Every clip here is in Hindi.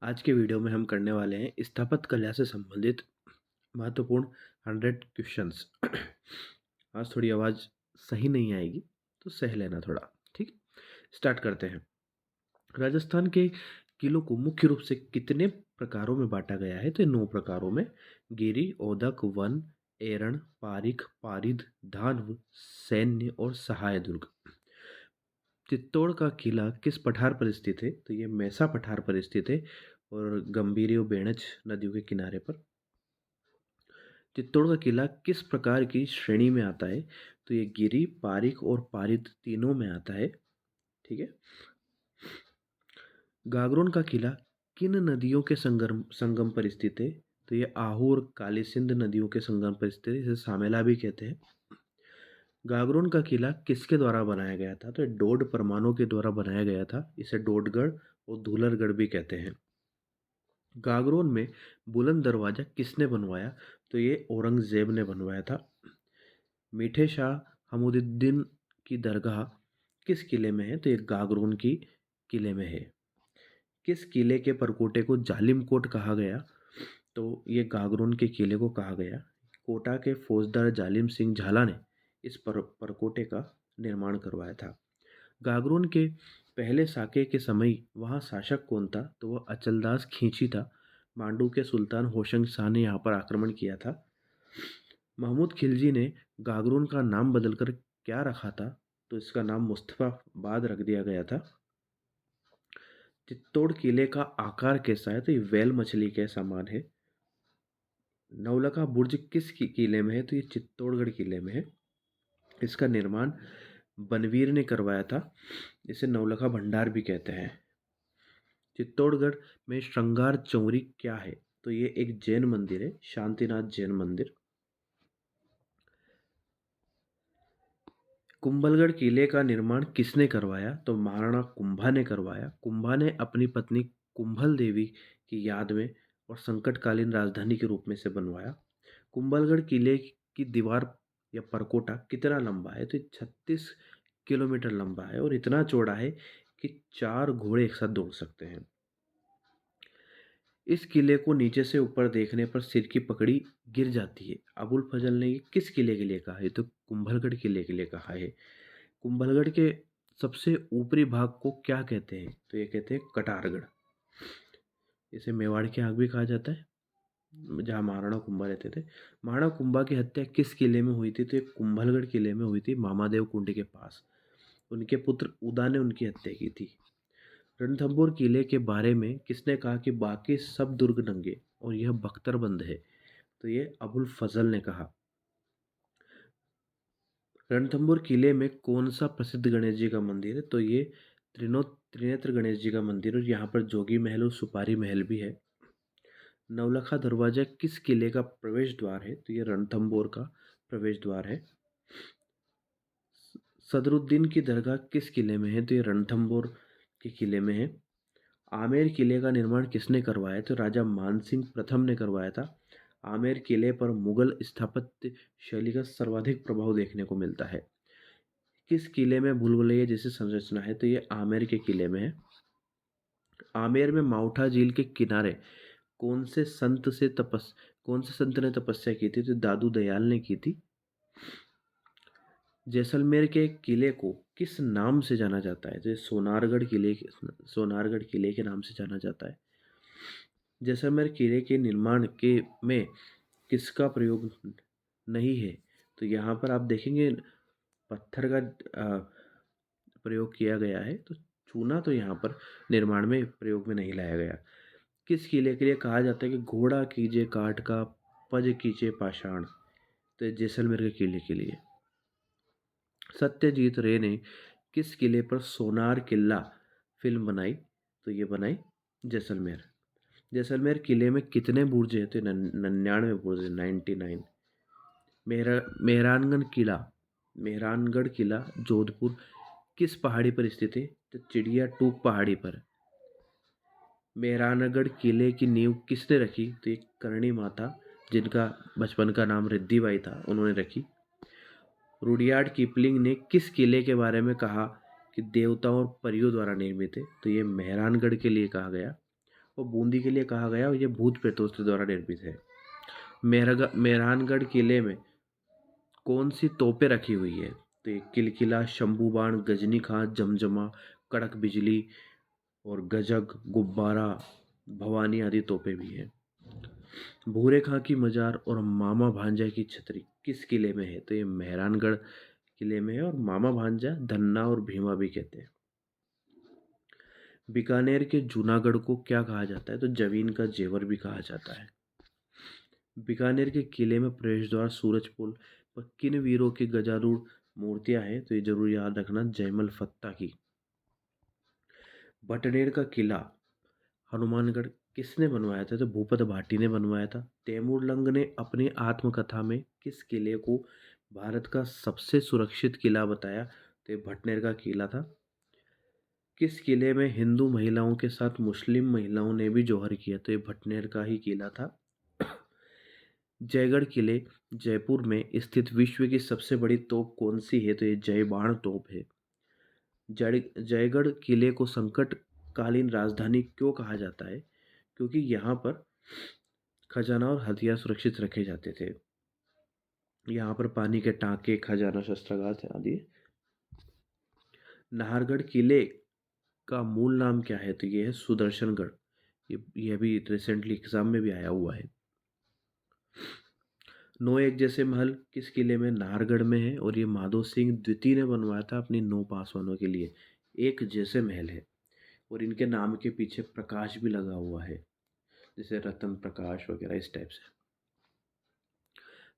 आज के वीडियो में हम करने वाले हैं स्थापत्य कला से संबंधित महत्वपूर्ण 100 क्वेश्चंस। आज थोड़ी आवाज़ सही नहीं आएगी तो सह लेना थोड़ा। ठीक, स्टार्ट करते हैं। राजस्थान के किलों को मुख्य रूप से कितने प्रकारों में बांटा गया है? तो 9 प्रकारों में। गिरी, ओदक, वन, एरण, पारिख, पारिद, धानव, सैन्य और सहाय दुर्ग। चित्तौड़ का किला किस पठार पर स्थित है? तो ये मैसा पठार पर स्थित है और गंभीरी और बेणच नदियों के किनारे पर। चित्तौड़ का किला किस प्रकार की श्रेणी में आता है? तो ये गिरी, पारिक और पारित तीनों में आता है। ठीक है। गागरोन का किला किन नदियों के संगम संगम पर स्थित है? तो ये आहू और काली सिंध नदियों के संगम पर स्थित है, इसे सामेला भी कहते हैं। गागरोन का किला किसके द्वारा बनाया गया था? तो ये डोड परमाणु के द्वारा बनाया गया था, इसे डोडगढ़ और धूलरगढ़ भी कहते हैं। गागरोन में बुलंद दरवाजा किसने बनवाया? तो ये औरंगजेब ने बनवाया था। मीठे शाह हमूदुद्दीन की दरगाह किस किले में है? तो ये गागरोन की किले में है। किस किले के परकोटे को जालिम कोट कहा गया? तो ये गागरोन के किले को कहा गया। कोटा के फौजदार जालिम सिंह झाला ने इस परकोटे का निर्माण करवाया था। गागरोन के पहले साके के समय वहाँ शासक कौन था? तो वह अचलदास खींची था। मांडू के सुल्तान होशंग शाह ने यहाँ पर आक्रमण किया था। महमूद खिलजी ने गागरोन का नाम बदलकर क्या रखा था? तो इसका नाम मुस्तफाबाद रख दिया गया था। चित्तौड़ किले का आकार कैसा है? तो ये व्हेल मछली के समान है। नवलखा बुर्ज किस किले में है? तो ये चित्तौड़गढ़ किले में है। इसका निर्माण बनवीर ने करवाया था। इसे नवलखा भंडार भी कहते हैं। चित्तौड़गढ़ में श्रृंगार चौरी क्या है? तो ये एक जैन मंदिर है, शांतिनाथ जैन मंदिर। कुंभलगढ़ किले का निर्माण किसने करवाया? तो महाराणा कुंभा ने करवाया। कुंभा ने अपनी पत्नी कुंभल देवी की याद में और संकटकालीन राजधानी के रूप में से बनवाया। कुंभलगढ़ किले की दीवार या परकोटा कितना लंबा है? तो 36 किलोमीटर लंबा है और इतना चौड़ा है कि 4 घोड़े एक साथ दौड़ सकते हैं। इस किले को नीचे से ऊपर देखने पर सिर की पकड़ी गिर जाती है। अबुल फजल ने ये किस किले के लिए कहा है? तो कुंभलगढ़ किले के लिए कहा है। कुंभलगढ़ के सबसे ऊपरी भाग को क्या कहते हैं? तो ये कहते हैं कटारगढ़। इसे मेवाड़ की आग भी कहा जाता है, जहाँ महाराणा कुंभा रहते थे। महाराणा कुंभा की हत्या किस किले में हुई थी? तो ये कुंभलगढ़ किले में हुई थी, मामादेव कुंड के पास। उनके पुत्र उदा ने उनकी हत्या की थी। रणथंभौर किले के बारे में किसने कहा कि बाकी सब दुर्ग नंगे और यह बख्तरबंद है? तो ये अबुल फजल ने कहा। रणथंभौर किले में कौन सा प्रसिद्ध गणेश जी का मंदिर है? तो ये त्रिनेत्र गणेश जी का मंदिर, और यहाँ पर जोगी महल और सुपारी महल भी है। नवलखा दरवाजा किस किले का प्रवेश द्वार है? तो ये रणथंभौर का प्रवेश द्वार है। सदरुद्दीन की दरगाह किस किले में है? तो ये रणथंभौर के किले में है। आमेर किले का निर्माण किसने करवाया? तो राजा मानसिंह प्रथम ने करवाया था। आमेर किले पर मुगल स्थापत्य शैली का सर्वाधिक प्रभाव देखने को मिलता है। किस किले में भूलभुलैया जैसी संरचना है? तो ये आमेर के किले में है। आमेर में माउठा झील के किनारे कौन से संत ने तपस्या की थी? तो दादू दयाल ने की थी। जैसलमेर के किले को किस नाम से जाना जाता है? तो ये सोनारगढ़ किले के नाम से जाना जाता है। जैसलमेर किले के निर्माण के में किसका प्रयोग नहीं है? तो यहाँ पर आप देखेंगे पत्थर का प्रयोग किया गया है, तो चूना तो यहाँ पर निर्माण में प्रयोग में नहीं लाया गया। किस किले के लिए कहा जाता है कि घोड़ा कीजिए काठ का, पज कीजिए पाषाण? तो ये जैसलमेर के किले के लिए। सत्यजीत रे ने किस किले पर सोनार किला फिल्म बनाई? तो ये बनाई जैसलमेर। जैसलमेर किले में कितने बुर्ज हैं? तो 99 बुर्ज, 99। मेहरानगढ़ किला जोधपुर किस पहाड़ी पर स्थित है? तो चिड़िया टूक पहाड़ी पर। मेहरानगढ़ किले की नींव किसने रखी? तो एक करणी माता, जिनका बचपन का नाम रिद्धी बाई था, उन्होंने रखी। रुडयार्ड किपलिंग ने किस किले के बारे में कहा कि देवताओं और परियों द्वारा निर्मित है? तो ये मेहरानगढ़ के लिए कहा गया। और बूंदी के लिए कहा गया और ये भूत प्रेतों के द्वारा निर्मित है। मेहरानगढ़ किले में कौन सी तोपें रखी हुई है? तो ये किलकिला, शंभू बाण, गजनी खां, जमजमा, कड़क बिजली और गजग, गुब्बारा, भवानी आदि तोपें भी हैं। भूरे खां की मजार और मामा भांजा की छतरी किस किले में है? तो ये मेहरानगढ़ किले में है और मामा भांजा धन्ना और भीमा भी कहते हैं। बीकानेर के जूनागढ़ को क्या कहा जाता है? तो जवीन का जेवर भी कहा जाता है। बीकानेर के किले में प्रवेश द्वार, सूरज पोल पर किन वीरों की गजारूढ़ मूर्तियां हैं? तो ये जरूर याद रखना, जयमल फत्ता की। भटनेर का किला हनुमानगढ़ किसने बनवाया था? तो भूपत भाटी ने बनवाया था। तैमूर लंग ने अपनी आत्मकथा में किस किले को भारत का सबसे सुरक्षित किला बताया? तो ये भटनेर का किला था। किस किले में हिंदू महिलाओं के साथ मुस्लिम महिलाओं ने भी जौहर किया? तो ये भटनेर का ही किला था। जयगढ़ किले जयपुर में स्थित विश्व की सबसे बड़ी तोप कौन सी है? तो ये जय बाण तोप है। जयगढ़ किले को संकटकालीन राजधानी क्यों कहा जाता है? क्योंकि यहाँ पर खजाना और हथियार सुरक्षित रखे जाते थे। यहाँ पर पानी के टांके, खजाना, शस्त्रागार आदि। नाहरगढ़ किले का मूल नाम क्या है? तो ये है सुदर्शनगढ़। ये भी रिसेंटली एग्जाम में भी आया हुआ है। नौ एक जैसे महल किस किले में? नाहरगढ़ में है और ये माधो सिंह द्वितीय ने बनवाया था अपनी 9 पासवानों के लिए। एक जैसे महल है और इनके नाम के पीछे प्रकाश भी लगा हुआ है, जैसे रतन प्रकाश वगैरह इस टाइप से।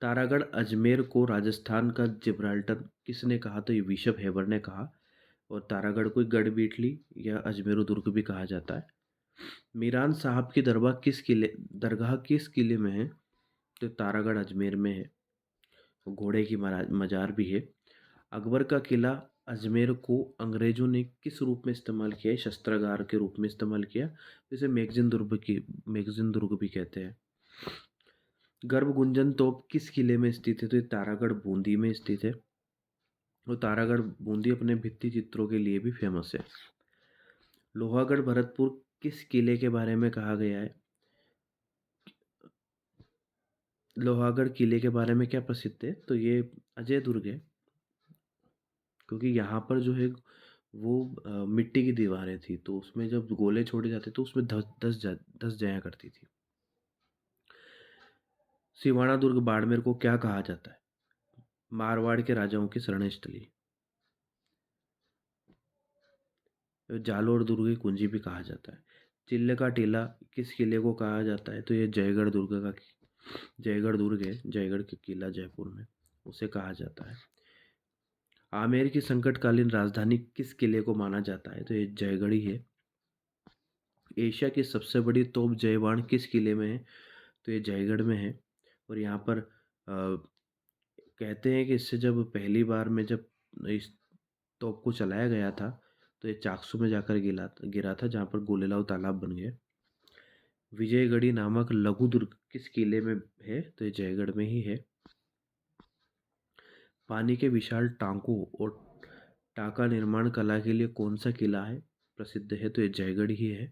तारागढ़ अजमेर को राजस्थान का जिब्राल्टर किसने कहा? तो ये विशप हेबर ने कहा। और तारागढ़ को गढ़ बीटली या अजमेरू दुर्ग भी कहा जाता है। मीरान साहब की दरगाह किस किले में है? तो तारागढ़ अजमेर में है। घोड़े की मजार भी है। अकबर का किला अजमेर को अंग्रेजों ने किस रूप में इस्तेमाल किया है? शस्त्रागार के रूप में इस्तेमाल किया, जिसे मैगजीन दुर्ग भी कहते हैं। गर्भ गुंजन तोप किस किले में स्थित है? तो ये तारागढ़ बूंदी में स्थित है और तारागढ़ बूंदी अपने भित्ति चित्रों के लिए भी फेमस है। लोहागढ़ भरतपुर किस किले के बारे में कहा गया है? लोहागढ़ किले के बारे में क्या प्रसिद्ध है? तो ये अजय दुर्ग है, क्योंकि यहाँ पर जो है वो मिट्टी की दीवारें थी, तो उसमें जब गोले छोड़े जाते तो उसमें धस जाया करती थी। सिवाना दुर्ग बाड़मेर को क्या कहा जाता है? मारवाड़ के राजाओं की शरण स्थली। जालोर दुर्ग की कुंजी भी कहा जाता है। चिल्ले का टीला किस किले को कहा जाता है? तो ये जयगढ़ दुर्ग है, जयगढ़ के किला जयपुर में, उसे कहा जाता है। आमेर की संकटकालीन राजधानी किस किले को माना जाता है? तो ये जयगढ़ ही है। एशिया की सबसे बड़ी तोप जयबाण किस किले में है? तो ये जयगढ़ में है। और यहाँ पर कहते हैं कि इससे जब पहली बार में जब इस तोप को चलाया गया था तो ये चाकसू में जाकर गिरा था, जहाँ पर गोलेलाव तालाब बन गया। विजयगढ़ी नामक लघु दुर्ग किस किले में है? तो ये जयगढ़ में ही है। पानी के विशाल टांकों और टाका निर्माण कला के लिए कौन सा किला है प्रसिद्ध है? तो ये जयगढ़ ही है।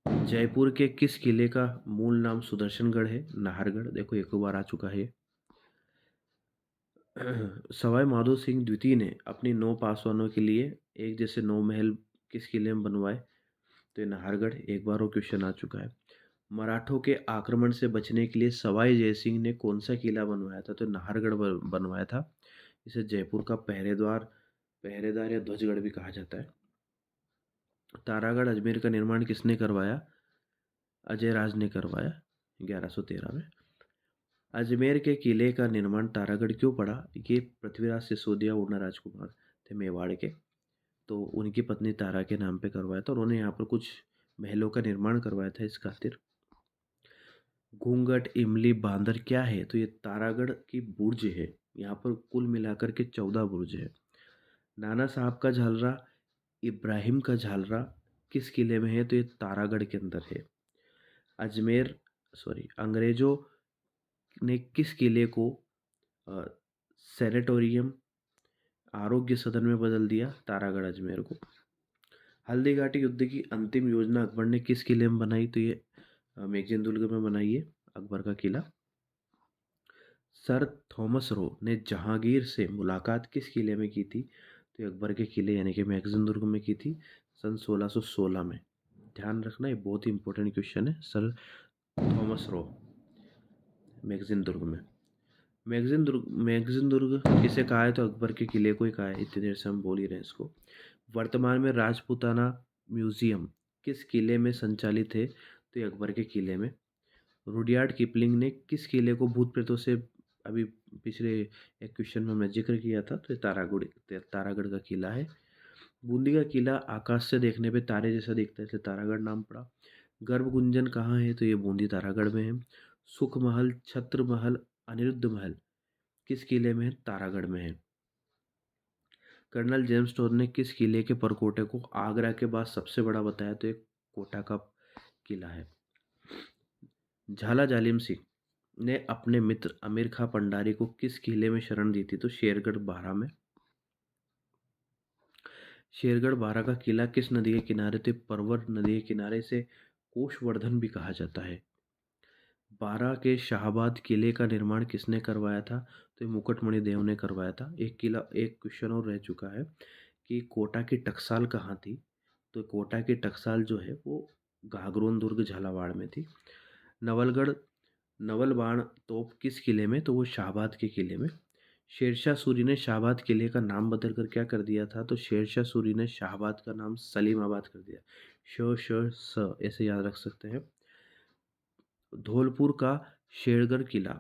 जयपुर के किस किले का मूल नाम सुदर्शनगढ़ है? नाहरगढ़। देखो एक बार आ चुका है। सवाई माधो सिंह द्वितीय ने अपनी 9 पासवानों के लिए एक जैसे 9 महल किस किले में बनवाए? तो ये नाहरगढ़, एक बार वो क्वेश्चन आ चुका है। मराठों के आक्रमण से बचने के लिए सवाई जयसिंह ने कौन सा किला बनवाया था? तो नाहरगढ़ बनवाया था। इसे जयपुर का पहरेदार या ध्वजगढ़ भी कहा जाता है। तारागढ़ अजमेर का निर्माण किसने करवाया? अजय राज ने करवाया 1113 में। अजमेर के किले का निर्माण तारागढ़ क्यों पड़ा? ये पृथ्वीराज सिसोदिया उड़ना राजकुमार थे मेवाड़ के, तो उनकी पत्नी तारा के नाम पे करवाया था और उन्होंने यहाँ पर कुछ महलों का निर्माण करवाया था इस खातिर। घूंघट, इमली, बांदर क्या है? तो ये तारागढ़ की बुर्ज है। यहाँ पर कुल मिलाकर के 14 बुर्ज है। नाना साहब का झालरा, इब्राहिम का झालरा किस किले में है? तो ये तारागढ़ के अंदर है। अंग्रेजों ने किस किले को सेनेटोरियम आरोग्य सदन में बदल दिया? तारागढ़ अजमेर को। हल्दी घाटी युद्ध की अंतिम योजना अकबर ने किस किले में बनाई? तो ये मैगजीन दुर्ग में बनाई है अकबर का किला। सर थॉमस रो ने जहांगीर से मुलाकात किस किले में की थी? तो ये अकबर के किले यानी कि मैगजीन दुर्ग में की थी सन 1616 में। ध्यान रखना, ये बहुत ही इंपॉर्टेंट क्वेश्चन है। सर थॉमस रो, मैगजीन दुर्ग में। मैगजीन दुर्ग किसे कहा है? तो अकबर के किले को ही कहा है, इतनी देर से हम बोल ही रहे हैं इसको। वर्तमान में राजपूताना म्यूजियम किस किले में संचालित है? तो ये अकबर के किले में। रुडयार्ड किपलिंग ने किस किले को भूत प्रेतों से, अभी पिछले एक क्वेश्चन में मैं जिक्र किया था, तो ये तारागढ़ का किला है। बूंदी का किला आकाश से देखने पे तारे जैसा दिखता है, इसलिए तारागढ़ नाम पड़ा। गर्भ गुंजन कहाँ है? तो ये बूंदी तारागढ़ में है। सुख महल, छत्र महल, अनिरुद्ध महल किस किले में है? तारागढ़ में है। कर्नल जेम्स टोर ने किस किले के परकोटे को आगरा के बाद सबसे बड़ा बताया? तो एक कोटा का किला है। झाला जालिम सिंह ने अपने मित्र अमीर खां पंडारी को किस किले में शरण दी थी? तो शेरगढ़ बारह में। शेरगढ़ बारह का किला किस नदी के किनारे थे? परवर नदी के किनारे से कोषवर्धन भी कहा जाता है। बारह के शाहबाद किले का निर्माण किसने करवाया था? तो ये मुकुटमणि देव ने करवाया था। एक क्वेश्चन और रह चुका है कि कोटा की टकसाल कहाँ थी? तो कोटा की टकसाल जो है वो घाघरोन दुर्ग झालावाड़ में थी। नवलगढ़ नवल बाण तोप किस किले में? तो वो शाहबाद के किले में। शेरशाह सूरी ने शाहबाद किले का नाम बदलकर क्या कर दिया था? तो शेरशाह सूरी ने शाहबाद का नाम सलीमाबाद कर दिया। ऐसे याद रख सकते हैं। धौलपुर का शेरगढ़ किला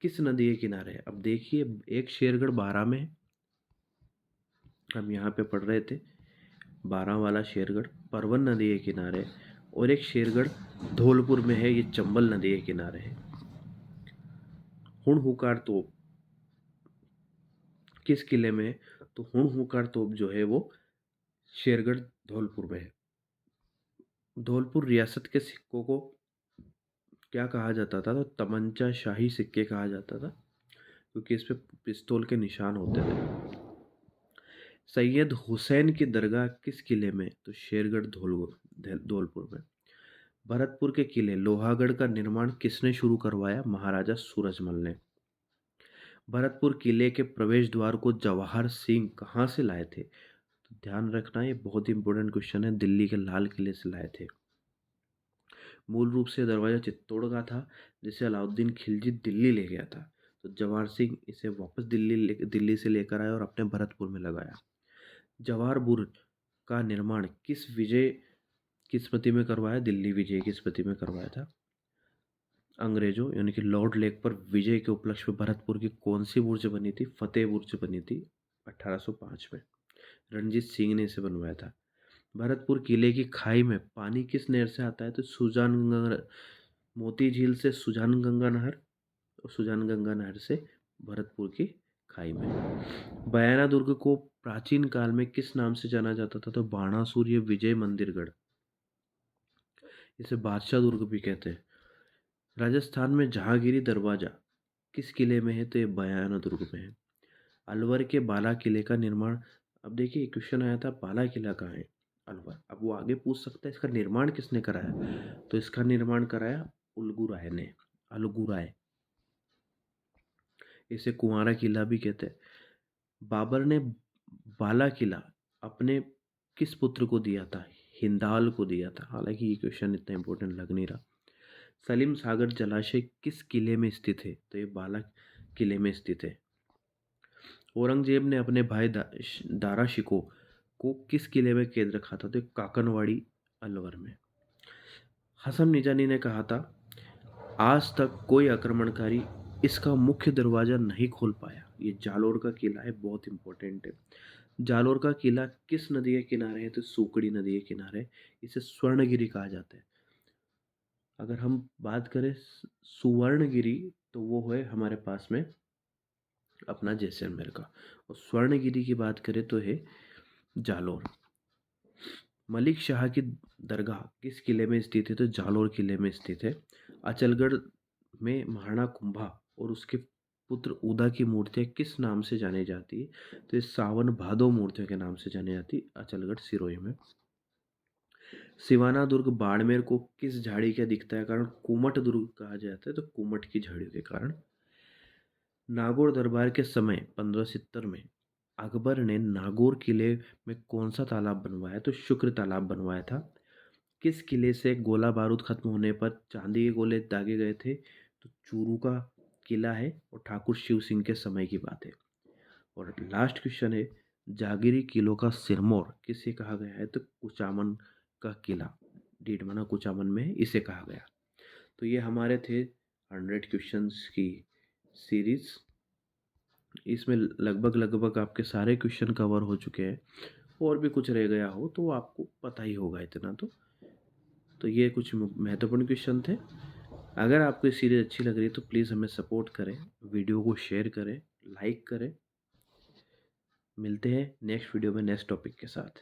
किस नदी के किनारे है? अब देखिए, एक शेरगढ़ बारह में है, हम यहाँ पे पढ़ रहे थे, बारह वाला शेरगढ़ परवन नदी के किनारे है, और एक शेरगढ़ धौलपुर में है, ये चंबल नदी के किनारे है। हुणहुकार तोप किस किले में है? तो हुणहुकार तोप जो है वो शेरगढ़ धौलपुर में है। धौलपुर रियासत के सिक्कों को क्या कहा जाता था? तो तमंचा शाही सिक्के कहा जाता था, क्योंकि इस पे पिस्तौल के निशान होते थे। सैयद हुसैन की दरगाह किस किले में? तो शेरगढ़ धौलपुर में। भरतपुर के किले लोहागढ़ का निर्माण किसने शुरू करवाया? महाराजा सूरजमल ने। भरतपुर किले के प्रवेश द्वार को जवाहर सिंह कहाँ से लाए थे? तो ध्यान रखना, ये बहुत ही इंपॉर्टेंट क्वेश्चन है, दिल्ली के लाल किले से लाए थे। मूल रूप से दरवाजा चित्तौड़ का था, जिसे अलाउद्दीन खिलजी दिल्ली ले गया था, तो जवाहर सिंह इसे वापस दिल्ली से लेकर आए और अपने भरतपुर में लगाया। जवाहर बुर्ज का निर्माण किस स्मृति में करवाया? दिल्ली विजय की स्मृति में करवाया था। अंग्रेजों यानी कि लॉर्ड लेक पर विजय के उपलक्ष्य में भरतपुर की कौन सी बुर्ज बनी थी? फतेह बुर्ज बनी थी 1805 में। रणजीत सिंह ने इसे बनवाया था। भरतपुर किले की खाई में पानी किस नहर से आता है? तो मोती झील से सुजान गंगा नहर से भरतपुर की खाई में। बयाना दुर्ग को प्राचीन काल में किस नाम से जाना जाता था? तो बाणासुर या विजय मंदिरगढ़, इसे बादशाह दुर्ग भी कहते हैं। राजस्थान में जहांगीरी दरवाजा किस किले में है? तो ये बयाना दुर्ग में है। अलवर के बाला किले का निर्माण, अब देखिए क्वेश्चन आया था बाला किला कहाँ है? अलवर। अब वो आगे पूछ सकता है इसका निर्माण किसने कराया? तो इसका निर्माण कराया उलगू ने। अलगू राय, इसे कुंवारा किला भी कहते हैं। बाबर ने बाला किला अपने किस पुत्र को दिया था? हिंदाल को दिया था। हालांकि ये क्वेश्चन इतना इंपॉर्टेंट लग नहीं रहा। सलीम सागर जलाशय किस किले में स्थित है? तो ये बाला किले में स्थित है। औरंगजेब ने अपने भाई दारा शिकोह को किस किले में कैद रखा था? तो काकनवाड़ी अलवर में। हसन निजानी ने कहा था, आज तक कोई आक्रमणकारी इसका मुख्य दरवाजा नहीं खोल पाया। ये जालोर का किला है, बहुत इंपॉर्टेंट है। जालोर का किला किस नदी के किनारे है? तो सुकड़ी नदी के किनारे। इसे स्वर्णगिरी कहा जाता है। अगर हम बात करें सुवर्णगिरी, तो वो है हमारे पास में अपना जैसलमेर का, और स्वर्णगिरी की बात करें तो है जालोर। मलिक शाह की दरगाह किस किले में स्थित है? तो जालोर किले में स्थित है। अचलगढ़ में महाराणा कुंभा और उसके पुत्र उदा की मूर्तियाँ किस नाम से जानी जाती है? तो ये सावन भादो मूर्तियों के नाम से जानी जाती है, अचलगढ़ सिरोही में। सिवाना दुर्ग बाड़मेर को किस झाड़ी का दिखता है कारण कुमट दुर्ग कहा जाता है, तो कुमट की झाड़ियों के कारण। नागौर दरबार के समय 1570 में अकबर ने नागौर किले में कौन सा तालाब बनवाया, तो शुक्र तालाब बनवाया था। किस किले से गोला बारूद खत्म होने पर चांदी के गोले दागे गए थे, तो चूरू का किला है और ठाकुर शिव सिंह के समय की बात है। और लास्ट क्वेश्चन है, जागीरी किलों का सिरमौर किसे कहा गया है, तो कुचामन का किला डीडमना कुचामन में है, इसे कहा गया। तो ये हमारे थे 100 क्वेश्चंस की सीरीज। इसमें लगभग लगभग आपके सारे क्वेश्चन कवर हो चुके हैं। और भी कुछ रह गया हो तो आपको पता ही होगा इतना तो ये कुछ महत्वपूर्ण क्वेश्चन थे। अगर आपको ये सीरीज अच्छी लग रही है तो प्लीज़ हमें सपोर्ट करें, वीडियो को शेयर करें, लाइक करें। मिलते हैं नेक्स्ट वीडियो में नेक्स्ट टॉपिक के साथ।